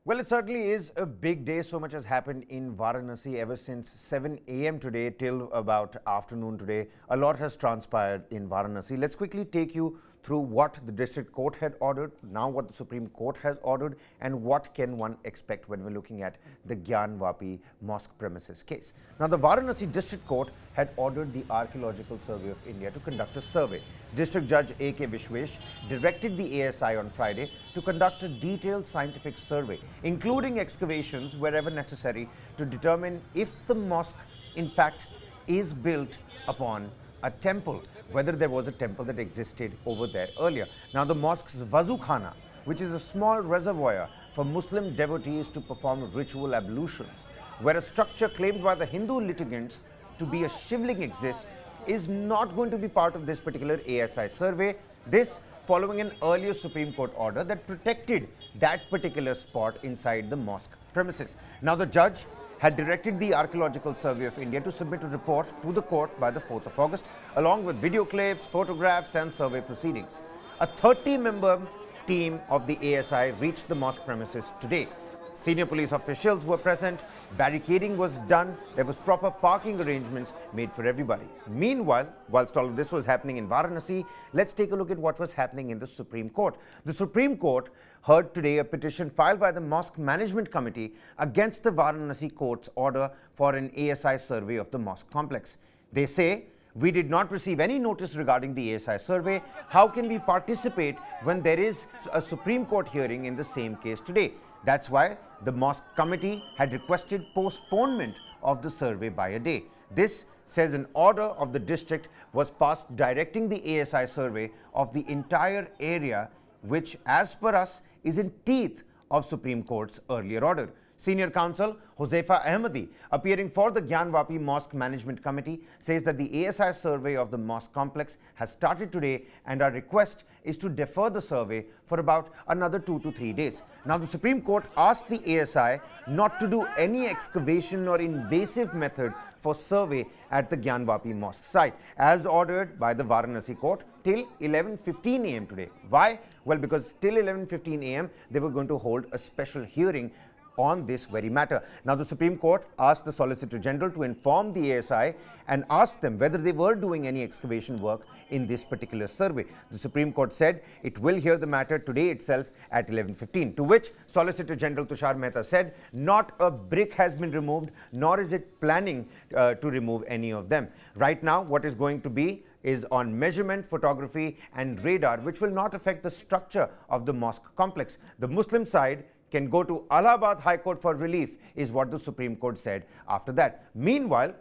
Well, it certainly is a big day. So much has happened in Varanasi ever since 7 a.m. today till about afternoon today. A lot has transpired in Varanasi. Let's quickly take you through what the district court had ordered, now what the Supreme Court has ordered, and what can one expect when we're looking at the Gyanvapi Mosque premises case. Now, the Varanasi District Court had ordered the Archaeological Survey of India to conduct a survey. District Judge A.K. Vishwesh directed the ASI on Friday to conduct a detailed scientific survey, including excavations wherever necessary, to determine if the mosque, in fact, is built upon a temple, whether there was a temple that existed over there earlier. Now, the mosque's Wazu Khana, which is a small reservoir for Muslim devotees to perform ritual ablutions, where a structure claimed by the Hindu litigants to be a shivling exists, is not going to be part of this particular ASI survey. This following an earlier Supreme Court order that protected that particular spot inside the mosque premises. Now, the judge had directed the Archaeological Survey of India to submit a report to the court by the 4th of August, along with video clips, photographs and survey proceedings. A 30-member team of the ASI reached the mosque premises today. Senior police officials were present, barricading was done, there was proper parking arrangements made for everybody. Meanwhile, whilst all of this was happening in Varanasi, let's take a look at what was happening in the Supreme Court. The Supreme Court heard today a petition filed by the Mosque Management Committee against the Varanasi court's order for an ASI survey of the mosque complex. They say, "We did not receive any notice regarding the ASI survey. How can we participate when there is a Supreme Court hearing in the same case today?" That's why the mosque committee had requested postponement of the survey by a day. This, says an order of the district, was passed directing the ASI survey of the entire area, which, as per us, is in teeth of Supreme Court's earlier order. Senior counsel Huzaifa Ahmadi, appearing for the Gyanvapi Mosque Management Committee, says that the ASI survey of the mosque complex has started today, and our request is to defer the survey for about another 2 to 3 days. Now, the Supreme Court asked the ASI not to do any excavation or invasive method for survey at the Gyanvapi Mosque site, as ordered by the Varanasi court, till 11:15 a.m. today. Why? Well, because till 11:15 a.m. they were going to hold a special hearing on this very matter. Now, the Supreme Court asked the Solicitor General to inform the ASI and ask them whether they were doing any excavation work in this particular survey. The Supreme Court said it will hear the matter today itself at 11:15, to which Solicitor General Tushar Mehta said not a brick has been removed, nor is it planning to remove any of them. Right now, what is going to be is on measurement, photography and radar, which will not affect the structure of the mosque complex. The Muslim side can go to Allahabad High Court for relief, is what the Supreme Court said after that. Meanwhile,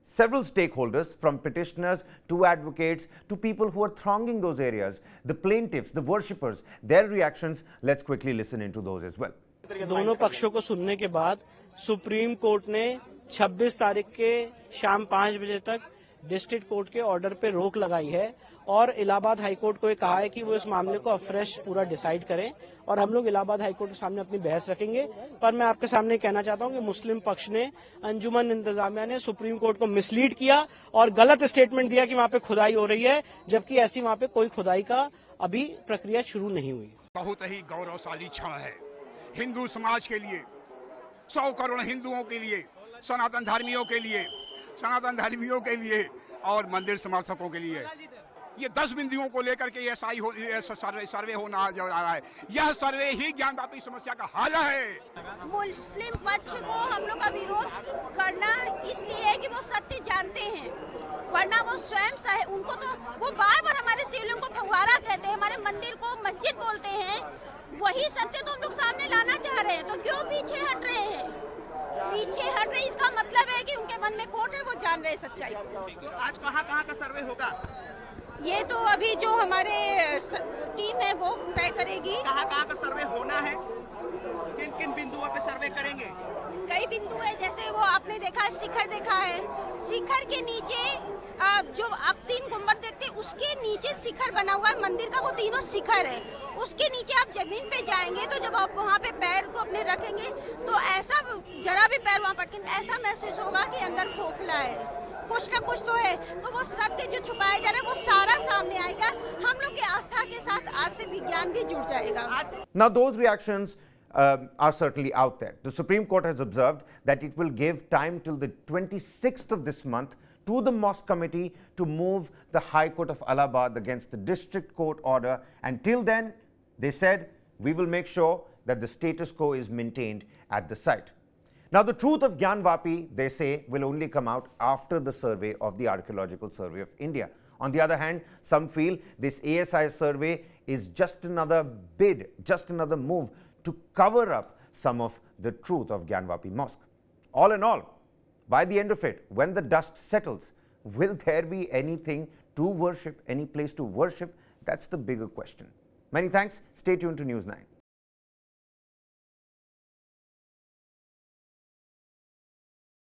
several stakeholders, from petitioners to advocates to people who are thronging those areas, the plaintiffs, the worshippers, their reactions, let's quickly listen into those as well. दोनों पक्षों को सुनने के बाद supreme court ने 26 तारीख के शाम 5 बजे तक डिस्ट्रिक्ट कोर्ट के ऑर्डर पे रोक लगाई है और इलाहाबाद हाई कोर्ट को ये कहा है कि वो इस मामले को अफ्रेश पूरा डिसाइड करें और हम लोग इलाहाबाद हाई कोर्ट के सामने अपनी बहस रखेंगे। पर मैं आपके सामने कहना चाहता हूं कि मुस्लिम पक्ष ने, अंजुमन इंतजामिया ने सुप्रीम कोर्ट को मिसलीड किया और गलत स्टेटमेंट दिया कि वहां पे खुदाई हो रही है, जबकि ऐसी वहां पे कोई खुदाई का अभी प्रक्रिया शुरू नहीं हुई। बहुत ही गौरवशाली क्षण है हिंदू समाज के लिए, 100 करोड़ हिंदुओं के लिए, सनातन धर्मियों के लिए और मंदिर समर्थकों के लिए। ये 10 बिंदुओं को लेकर के सर्वे होना जा रहा है। यह सर्वे ही ज्ञानवापी समस्या का हल है। मुस्लिम पक्ष को हम लोग का विरोध करना इसलिए है कि वो सत्य जानते हैं, वरना वो स्वयं उनको तो वो बार-बार हमारे शिवलिंग को फव्वारा कहते हैं, हमारे मंदिर को मस्जिद बोलते हैं। वही सत्य तो हम लोग सामने लाना चाह रहे हैं, तो क्यों पीछे हट रहे हैं? पीछे हट रहे, इसका मतलब है कि उनके मन में खोट है, वो जान रहे सच्चाई को। तो आज कहाँ का सर्वे होगा? ये तो अभी जो हमारे टीम है वो तय करेगी। कहाँ का सर्वे होना है, किन किन बिंदुओं पे सर्वे करेंगे? कई बिंदु है, जैसे वो आपने देखा, शिखर देखा है, शिखर के नीचे जो आप 3 गुंबद देखते हैं उसके नीचे शिखर बना हुआ है मंदिर का, वो तीनों शिखर है। उसके नीचे आप जमीन पे जाएंगे तो जब आप वहाँ पे पैर को अपने रखेंगे तो ऐसा जरा भी पैर वहाँ पटके ऐसा महसूस होगा कि अंदर खोखला है, कुछ ना कुछ तो है। तो वो सत्य जो छुपाया जा रहा है वो सारा सामने आएगा। हम लोग की आस्था के साथ आज से विज्ञान भी जुड़ जाएगा। Now those reactions are certainly out there. The Supreme Court has observed that it will give time till the 26th of this month to the Mosque Committee to move the High Court of Allahabad against the District Court order. Until then, they said, we will make sure that the status quo is maintained at the site. Now, the truth of Gyanvapi, they say, will only come out after the survey of the Archaeological Survey of India. On the other hand, some feel this ASI survey is just another bid, just another move to cover up some of the truth of Gyanvapi Mosque. All in all, by the end of it, when the dust settles, will there be anything to worship, any place to worship? That's the bigger question. Many thanks. Stay tuned to News 9.